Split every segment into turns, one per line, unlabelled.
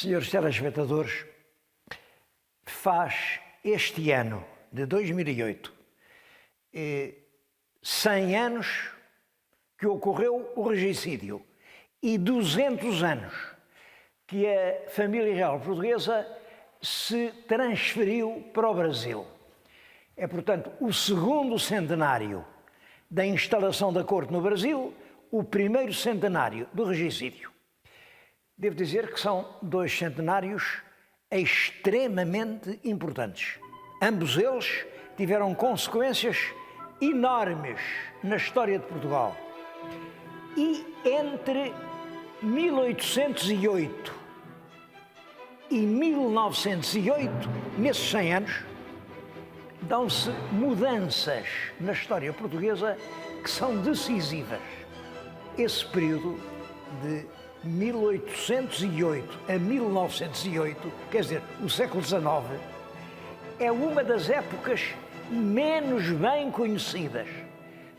Senhores telespectadores, faz este ano de 2008 100 anos que ocorreu o regicídio e 200 anos que a família real portuguesa se transferiu para o Brasil. É, portanto, o segundo centenário da instalação da corte no Brasil, o primeiro centenário do regicídio. Devo dizer que são dois centenários extremamente importantes. Ambos eles tiveram consequências enormes na história de Portugal. E entre 1808 e 1908, nesses 100 anos, dão-se mudanças na história portuguesa que são decisivas. Esse período de 1808 a 1908, quer dizer, o século XIX, é uma das épocas menos bem conhecidas,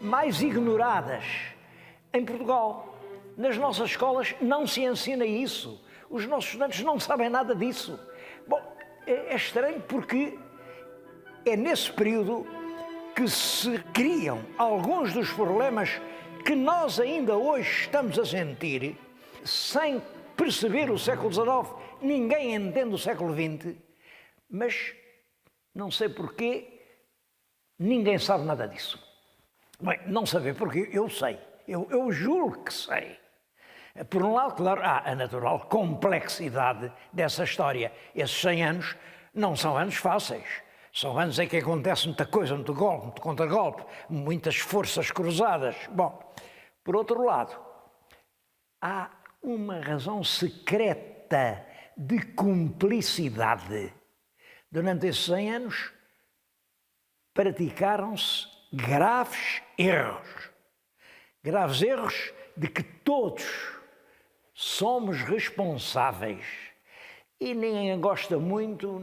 mais ignoradas em Portugal. Nas nossas escolas não se ensina isso. Os nossos estudantes não sabem nada disso. Bom, é estranho porque é nesse período que se criam alguns dos problemas que nós ainda hoje estamos a sentir, sem perceber o século XIX. Ninguém entende o século XX, mas não sei porquê, ninguém sabe nada disso. Bem, não saber porquê, eu sei. Eu juro que sei. Por um lado, claro, há a natural complexidade dessa história. Esses 100 anos não são anos fáceis. São anos em que acontece muita coisa, muito golpe, muito contragolpe, muitas forças cruzadas. Bom, por outro lado, há uma razão secreta de cumplicidade. Durante esses 100 anos, praticaram-se graves erros. Graves erros de que todos somos responsáveis. E ninguém gosta muito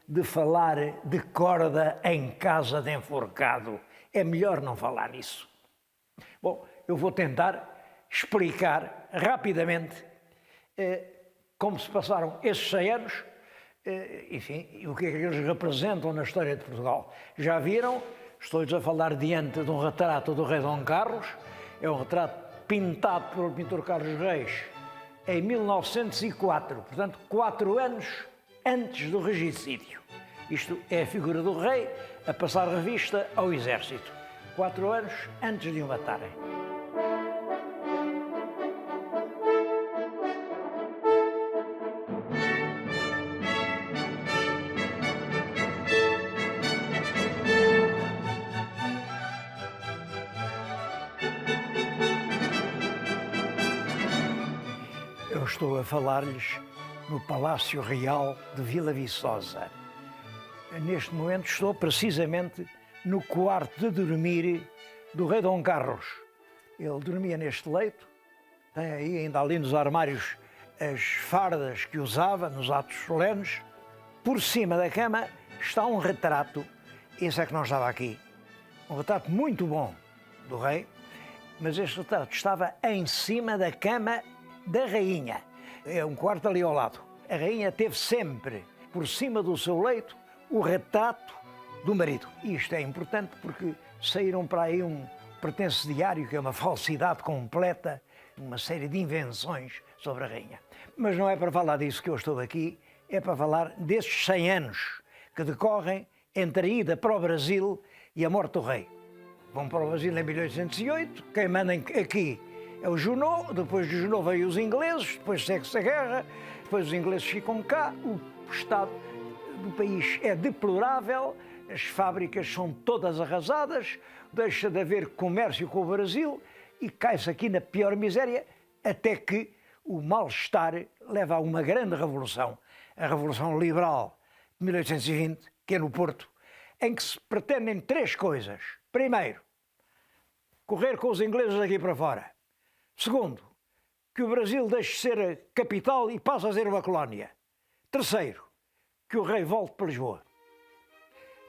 de falar de corda em casa de enforcado. É melhor não falar nisso. Bom, eu vou tentar explicar rapidamente como se passaram esses 100 anos, enfim, e o que é que eles representam na história de Portugal. Já viram? Estou-lhes a falar diante de um retrato do rei Dom Carlos. É um retrato pintado pelo pintor Carlos Reis em 1904, portanto, 4 anos antes do regicídio. Isto é a figura do rei a passar revista ao exército, 4 anos antes de o matarem. Eu estou a falar-lhes no Palácio Real de Vila Viçosa. Neste momento estou precisamente no quarto de dormir do rei Dom Carlos. Ele dormia neste leito, tem aí ainda ali nos armários as fardas que usava nos atos solenes. Por cima da cama está um retrato, esse é que não estava aqui, um retrato muito bom do rei, mas este retrato estava em cima da cama da rainha. É um quarto ali ao lado. A rainha teve sempre por cima do seu leito o retrato do marido. E isto é importante porque saíram para aí um pertence diário, que é uma falsidade completa, uma série de invenções sobre a rainha. Mas não é para falar disso que eu estou aqui, é para falar desses 100 anos que decorrem entre a ida para o Brasil e a morte do rei. Vão para o Brasil em 1808, quem manda aqui é o Junot, depois do Junot veio os ingleses, depois segue-se a guerra, depois os ingleses ficam cá, o estado do país é deplorável, as fábricas são todas arrasadas, deixa de haver comércio com o Brasil e cai-se aqui na pior miséria, até que o mal-estar leva a uma grande revolução, a Revolução Liberal de 1820, que é no Porto, em que se pretendem 3 coisas. Primeiro, correr com os ingleses daqui para fora. Segundo, que o Brasil deixe de ser a capital e passe a ser uma colónia. Terceiro, que o rei volte para Lisboa.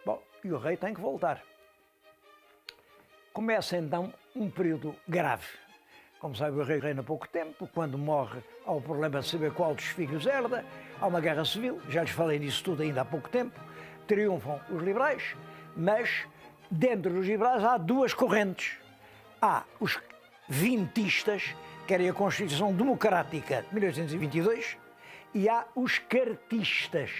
Bom, e o rei tem que voltar. Começa então um período grave. Como sabe, o rei reina pouco tempo. Quando morre, há o problema de saber qual dos filhos herda. Há uma guerra civil, já lhes falei disso tudo ainda há pouco tempo. Triunfam os liberais, mas dentro dos liberais há duas correntes. Há os vintistas, que querem a Constituição Democrática de 1822, e há os cartistas,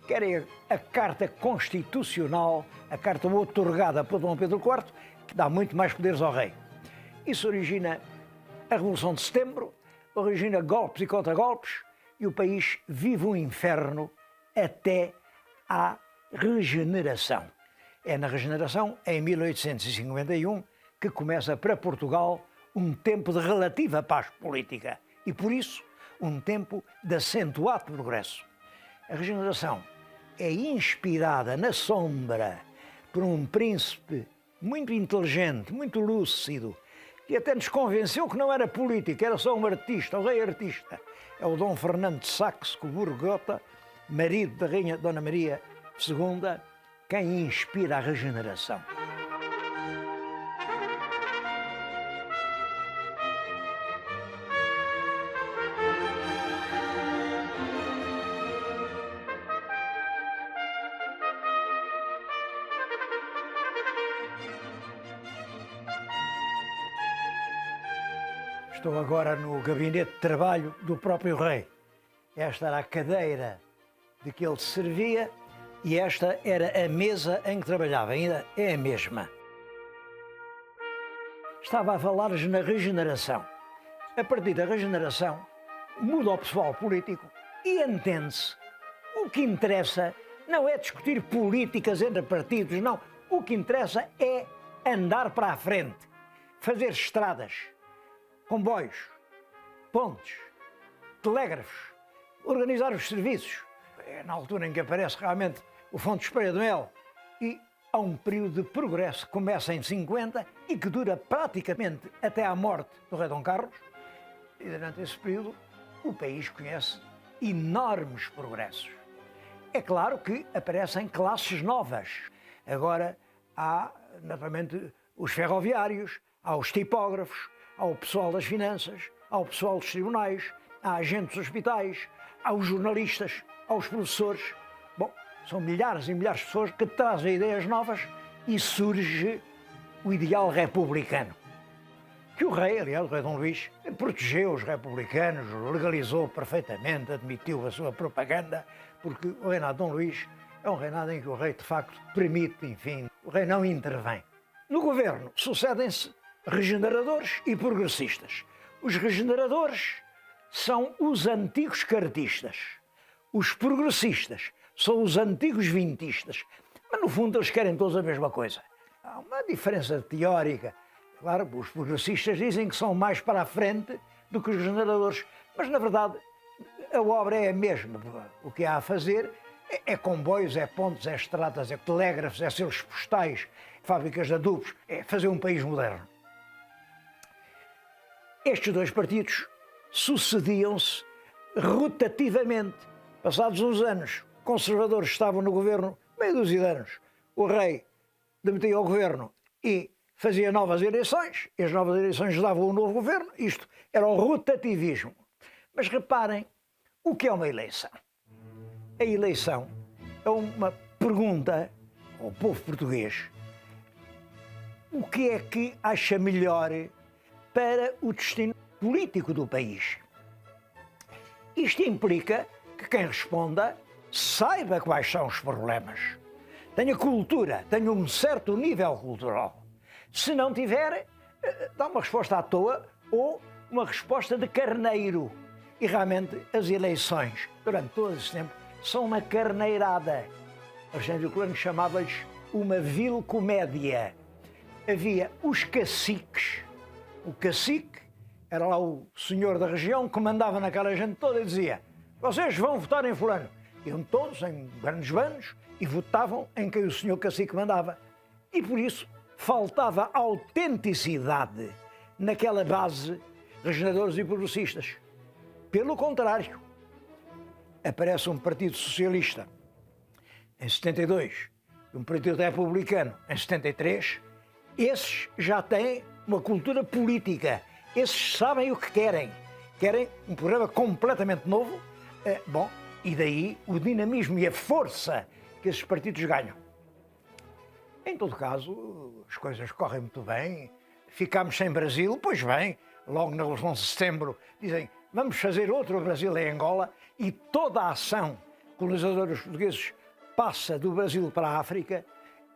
que querem a Carta Constitucional, a carta outorgada por Dom Pedro IV, que dá muito mais poderes ao rei. Isso origina a Revolução de Setembro, origina golpes e contra-golpes, e o país vive um inferno até à regeneração. É na regeneração, em 1851, que começa para Portugal um tempo de relativa paz política e, por isso, um tempo de acentuado progresso. A regeneração é inspirada na sombra por um príncipe muito inteligente, muito lúcido, que até nos convenceu que não era político, era só um artista, um rei artista. É o Dom Fernando de Saxe-Coburgo-Gotha, marido da Rainha Dona Maria II, quem inspira a regeneração. Estou agora no gabinete de trabalho do próprio rei. Esta era a cadeira de que ele se servia e esta era a mesa em que trabalhava, ainda é a mesma. Estava a falar-lhes na regeneração. A partir da regeneração, muda o pessoal político e entende-se. O que interessa não é discutir políticas entre partidos, não. O que interessa é andar para a frente, fazer estradas, comboios, pontes, telégrafos, organizar os serviços. É na altura em que aparece realmente o Fontes Pereira de Mel. E há um período de progresso que começa em 50 e que dura praticamente até à morte do rei Dom Carlos. E durante esse período o país conhece enormes progressos. É claro que aparecem classes novas. Agora há, naturalmente, os ferroviários, há os tipógrafos, há o pessoal das finanças, há o pessoal dos tribunais, há agentes dos hospitais, há os jornalistas, há os professores. Bom, são milhares e milhares de pessoas que trazem ideias novas e surge o ideal republicano. Que o rei, aliás, o rei Dom Luís, protegeu os republicanos, legalizou perfeitamente, admitiu a sua propaganda, porque o reinado de Dom Luís é um reinado em que o rei, de facto, permite, enfim, o rei não intervém. No governo sucedem-se regeneradores e progressistas. Os regeneradores são os antigos cartistas. Os progressistas são os antigos vintistas. Mas, no fundo, eles querem todos a mesma coisa. Há uma diferença teórica. Claro, os progressistas dizem que são mais para a frente do que os regeneradores. Mas, na verdade, a obra é a mesma. O que há a fazer é comboios, é pontes, é estradas, é telégrafos, é selos postais, fábricas de adubos. É fazer um país moderno. Estes dois partidos sucediam-se rotativamente. Passados uns anos, conservadores estavam no governo, meia dúzia de anos. O rei demitia o governo e fazia novas eleições, e as novas eleições davam um novo governo. Isto era o rotativismo. Mas reparem, o que é uma eleição? A eleição é uma pergunta ao povo português: o que é que acha melhor para o destino político do país? Isto implica que quem responda saiba quais são os problemas, tenha cultura, tenha um certo nível cultural. Se não tiver, dá uma resposta à toa ou uma resposta de carneiro. E realmente as eleições, durante todo esse tempo, são uma carneirada. A gente chamava-lhes uma vil comédia. Havia os caciques. O cacique era lá o senhor da região que mandava naquela gente toda e dizia: vocês vão votar em fulano. Iam todos em grandes bandos e votavam em quem o senhor cacique mandava. E por isso faltava autenticidade naquela base regeneradores e progressistas. Pelo contrário, aparece um partido socialista em 72 e um partido republicano em 73. Esses já têm uma cultura política Esses sabem o que querem. Querem um programa completamente novo. Bom, e daí o dinamismo e a força que esses partidos ganham. Em todo caso, as coisas correm muito bem. Ficámos sem Brasil, pois bem, logo na Revolução de Setembro dizem vamos fazer outro Brasil em Angola e toda a ação colonizadora dos portugueses passa do Brasil para a África,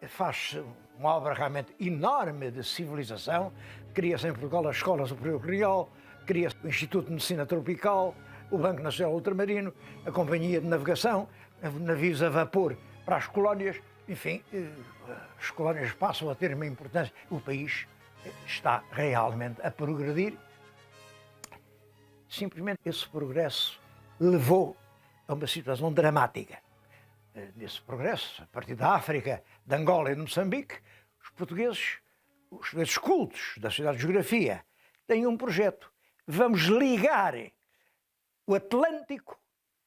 faz-se uma obra realmente enorme de civilização, cria-se em Portugal a Escola Superior Criol, cria-se o Instituto de Medicina Tropical, o Banco Nacional Ultramarino, a Companhia de Navegação, navios a vapor para as colónias, enfim, as colónias passam a ter uma importância. O país está realmente a progredir. Simplesmente esse progresso levou a uma situação dramática. Nesse progresso, a partir da África, de Angola e de Moçambique, os portugueses cultos da Sociedade de Geografia, têm um projeto. Vamos ligar o Atlântico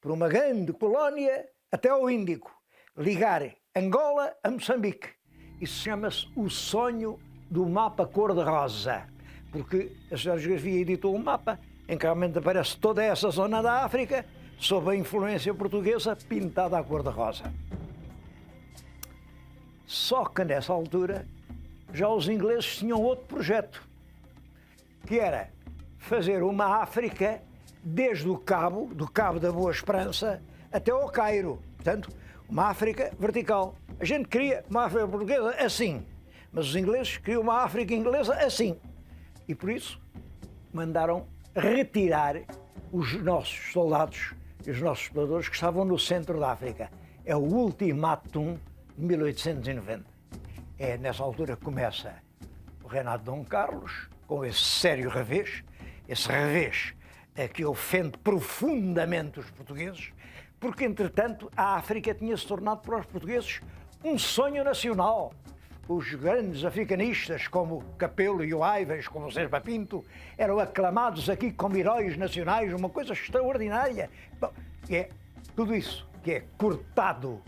por uma grande colónia até ao Índico. Ligar Angola a Moçambique. Isso chama-se o sonho do mapa cor-de-rosa, porque a Sociedade de Geografia editou um mapa em que realmente aparece toda essa zona da África sob a influência portuguesa pintada à cor-de-rosa. Só que nessa altura já os ingleses tinham outro projeto, que era fazer uma África desde o Cabo, do Cabo da Boa Esperança, até ao Cairo. Portanto, uma África vertical. A gente queria uma África portuguesa assim, mas os ingleses queriam uma África inglesa assim. E por isso mandaram retirar os nossos soldados e os nossos exploradores que estavam no centro da África. É o ultimátum de 1890. É nessa altura que começa o reinado de Dom Carlos, com esse sério revés, esse revés que ofende profundamente os portugueses, porque, entretanto, a África tinha se tornado para os portugueses um sonho nacional. Os grandes africanistas, como Capelo e o Aivas, como o Serpa Pinto, eram aclamados aqui como heróis nacionais, uma coisa extraordinária. Bom, é tudo isso que é cortado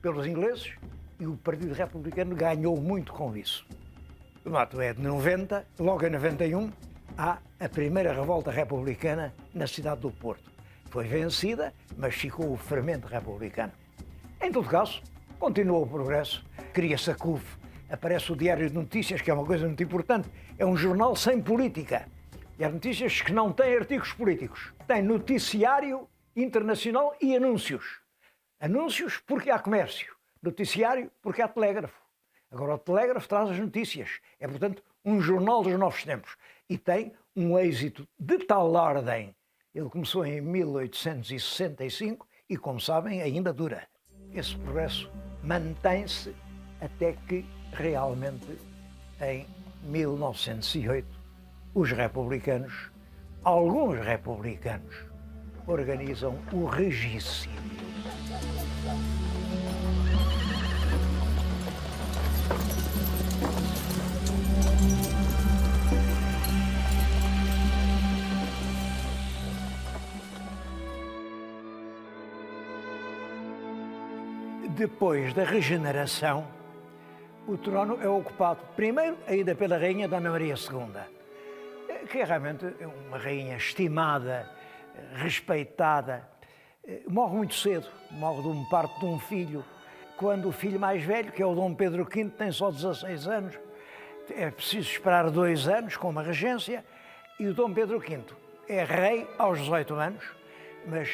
pelos ingleses e o Partido Republicano ganhou muito com isso. O mato é de 90, logo em 91, há a primeira revolta republicana na cidade do Porto. Foi vencida, mas ficou o fermento republicano. Em todo caso, continuou o progresso, cria-se a CUF, aparece o Diário de Notícias, que é uma coisa muito importante, é um jornal sem política. E as notícias que não têm artigos políticos. Tem noticiário internacional e anúncios. Anúncios porque há comércio, noticiário porque há telégrafo. Agora o telégrafo traz as notícias, é portanto um jornal dos novos tempos e tem um êxito de tal ordem. Ele começou em 1865 e, como sabem, ainda dura. Esse progresso mantém-se até que realmente em 1908 os republicanos, alguns republicanos, organizam o regicídio. Depois da regeneração, o trono é ocupado primeiro ainda pela rainha Dona Maria II, que é realmente uma rainha estimada, respeitada. Morre muito cedo, morre de um parto de um filho. Quando o filho mais velho, que é o Dom Pedro V, tem só 16 anos, é preciso esperar 2 anos com uma regência, e o Dom Pedro V é rei aos 18 anos, mas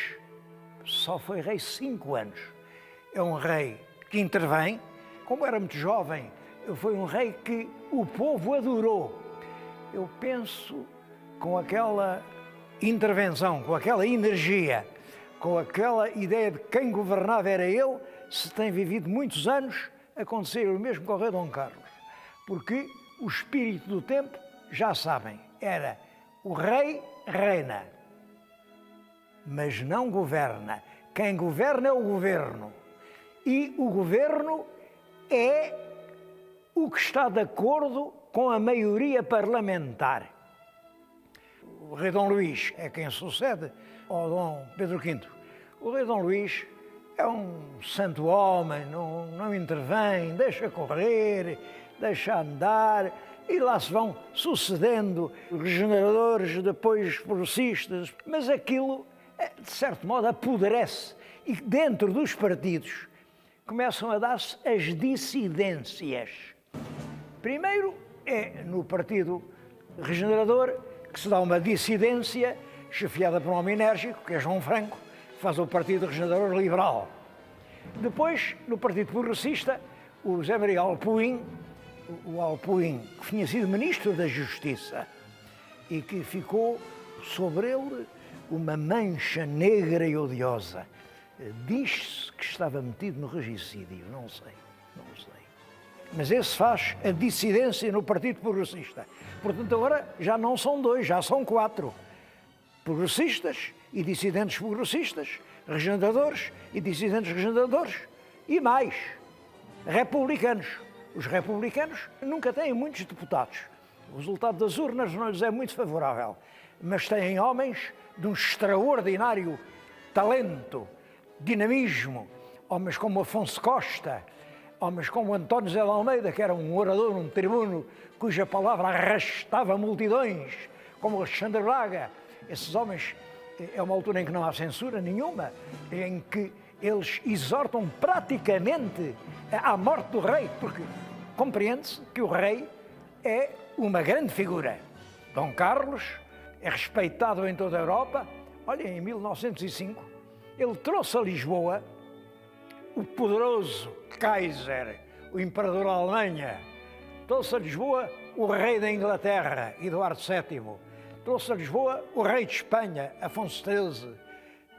só foi rei 5 anos. É um rei que intervém, como era muito jovem, foi um rei que o povo adorou. Eu penso, com aquela intervenção, com aquela energia, com aquela ideia de quem governava era ele, se tem vivido muitos anos, acontecer o mesmo com o rei Dom Carlos. Porque o espírito do tempo, já sabem, era o rei reina, mas não governa. Quem governa é o governo. E o governo é o que está de acordo com a maioria parlamentar. O rei Dom Luís é quem sucede ao Dom Pedro V. O rei Dom Luís é um santo homem, não intervém, deixa correr, deixa andar, e lá se vão sucedendo regeneradores, depois progressistas, mas aquilo, de certo modo, apodrece. E dentro dos partidos começam a dar-se as dissidências. Primeiro é no Partido Regenerador que se dá uma dissidência chefiada por um homem enérgico, que é João Franco, que faz o Partido Regenerador Liberal. Depois, no Partido Progressista, o José Maria Alpuim, o Alpuim, que tinha sido Ministro da Justiça e que ficou sobre ele uma mancha negra e odiosa. Diz-se que estava metido no regicídio, não sei. Mas esse faz a dissidência no Partido Progressista. Portanto, agora já não são 2, já são 4. Progressistas e dissidentes progressistas, regeneradores e dissidentes regeneradores, e mais, republicanos. Os republicanos nunca têm muitos deputados. O resultado das urnas não lhes é muito favorável, mas têm homens de um extraordinário talento, dinamismo, homens como Afonso Costa, homens como António José de Almeida, que era um orador, um tribuno, cuja palavra arrastava multidões, como Alexandre Braga. Esses homens, é uma altura em que não há censura nenhuma, em que eles exortam praticamente à morte do rei, porque compreende-se que o rei é uma grande figura. Dom Carlos é respeitado em toda a Europa. Olha, em 1905, ele trouxe a Lisboa o poderoso Kaiser, o imperador da Alemanha. Trouxe a Lisboa o rei da Inglaterra, Eduardo VII. Trouxe a Lisboa o rei de Espanha, Afonso XIII.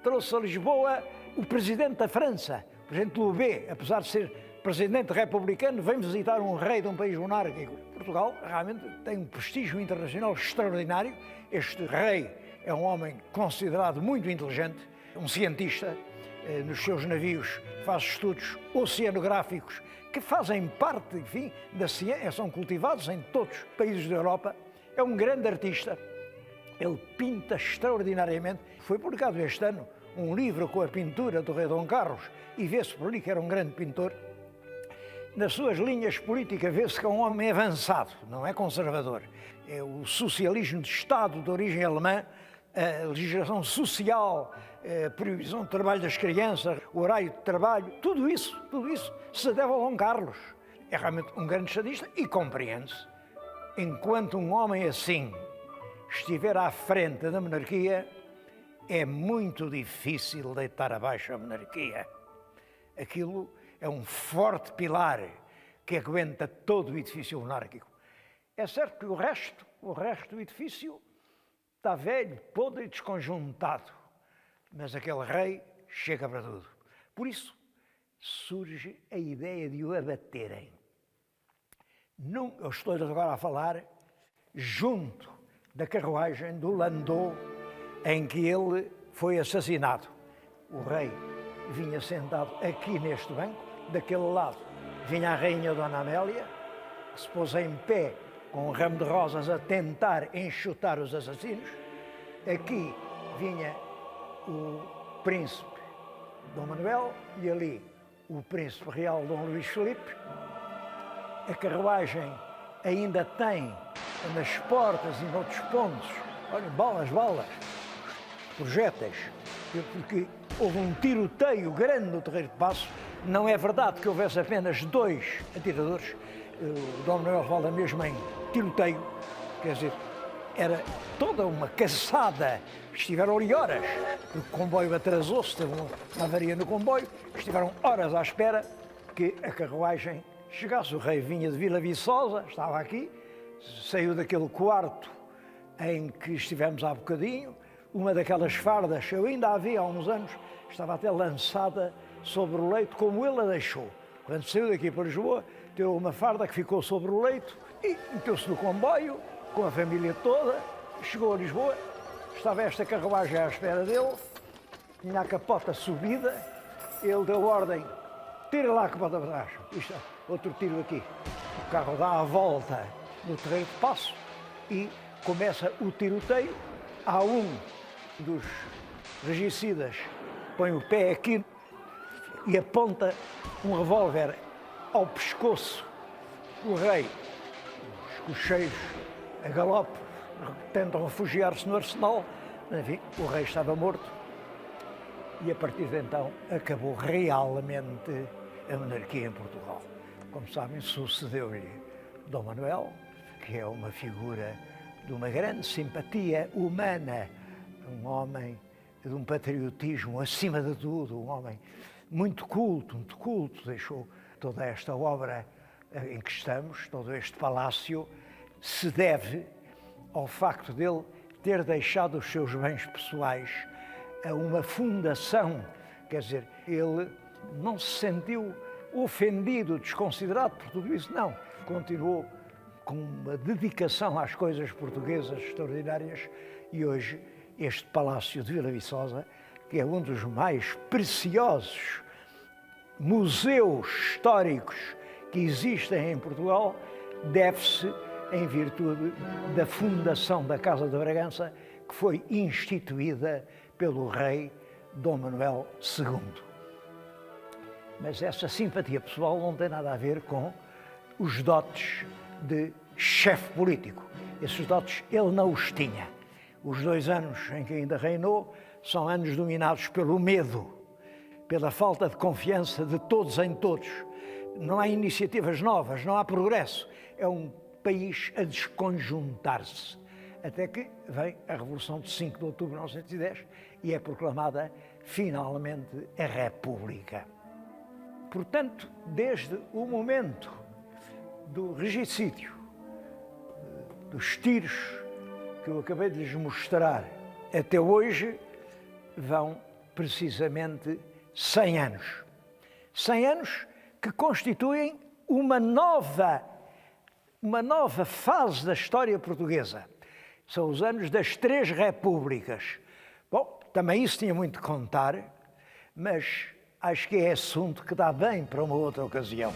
Trouxe a Lisboa o presidente da França, o presidente Loubet, apesar de ser presidente republicano, vem visitar um rei de um país monárquico. Portugal realmente tem um prestígio internacional extraordinário. Este rei é um homem considerado muito inteligente, um cientista. Nos seus navios faz estudos oceanográficos que fazem parte, enfim, da ciência, são cultivados em todos os países da Europa. É um grande artista, ele pinta extraordinariamente. Foi publicado este ano um livro com a pintura do rei Dom Carlos e vê-se por ali que era um grande pintor. Nas suas linhas políticas vê-se que é um homem avançado, não é conservador. É o socialismo de Estado de origem alemã, a legislação social, a proibição do trabalho das crianças, o horário de trabalho, tudo isso se deve ao Dom Carlos. É realmente um grande estadista e compreende-se. Enquanto um homem assim estiver à frente da monarquia, é muito difícil deitar abaixo a monarquia. Aquilo é um forte pilar que aguenta todo o edifício monárquico. É certo que o resto do edifício está velho, podre e desconjuntado, mas aquele rei chega para tudo. Por isso surge a ideia de o abaterem. Eu estou agora a falar junto da carruagem do landau em que ele foi assassinado. O rei vinha sentado aqui neste banco, daquele lado vinha a rainha Dona Amélia, que se pôs em pé com um ramo de rosas a tentar enxutar os assassinos. Aqui vinha o príncipe Dom Manuel e ali o príncipe real Dom Luís Filipe. A carruagem ainda tem nas portas e noutros pontos, olha, balas, projéteis, porque houve um tiroteio grande no Terreiro de Paços. Não é verdade que houvesse apenas 2 atiradores. O Dom Manuel fala mesmo em tiroteio, quer dizer, era toda uma caçada. Estiveram ali horas, o comboio atrasou-se, teve uma avaria no comboio, estiveram horas à espera que a carruagem chegasse. O rei vinha de Vila Viçosa, estava aqui, saiu daquele quarto em que estivemos há bocadinho, uma daquelas fardas, eu ainda havia há uns anos, estava até lançada sobre o leito, como ele a deixou. Quando saiu daqui para Lisboa, deu uma farda que ficou sobre o leito e meteu-se no comboio, com a família toda, chegou a Lisboa, estava esta carruagem à espera dele, tinha a capota subida, ele deu ordem, tira lá a capota para trás, isto, outro tiro aqui. O carro dá a volta no Terreiro de Paços e começa o tiroteio. Há um dos regicidas, põe o pé aqui e aponta um revólver ao pescoço O rei, os cocheiros a galope, tentam refugiar-se no arsenal. Enfim, o rei estava morto e a partir de então acabou realmente a monarquia em Portugal. Como sabem, sucedeu-lhe Dom Manuel, que é uma figura de uma grande simpatia humana, um homem de um patriotismo acima de tudo, um homem muito culto, deixou toda esta obra em que estamos, todo este palácio, se deve ao facto dele ter deixado os seus bens pessoais a uma fundação, quer dizer, ele não se sentiu ofendido, desconsiderado por tudo isso, não. Continuou com uma dedicação às coisas portuguesas extraordinárias e hoje este Palácio de Vila Viçosa, que é um dos mais preciosos museus históricos que existem em Portugal, deve-se em virtude da fundação da Casa de Bragança, que foi instituída pelo rei Dom Manuel II. Mas essa simpatia pessoal não tem nada a ver com os dotes de chefe político. Esses dotes ele não os tinha. Os 2 anos em que ainda reinou são anos dominados pelo medo, pela falta de confiança de todos em todos. Não há iniciativas novas, não há progresso. É um país a desconjuntar-se. Até que vem a Revolução de 5 de outubro de 1910 e é proclamada finalmente a República. Portanto, desde o momento do regicídio, dos tiros que eu acabei de lhes mostrar, até hoje, vão precisamente 100 anos. 100 anos que constituem uma nova fase da história portuguesa. São os anos das 3 repúblicas. Bom, também isso tinha muito que contar, mas acho que é assunto que dá bem para uma outra ocasião.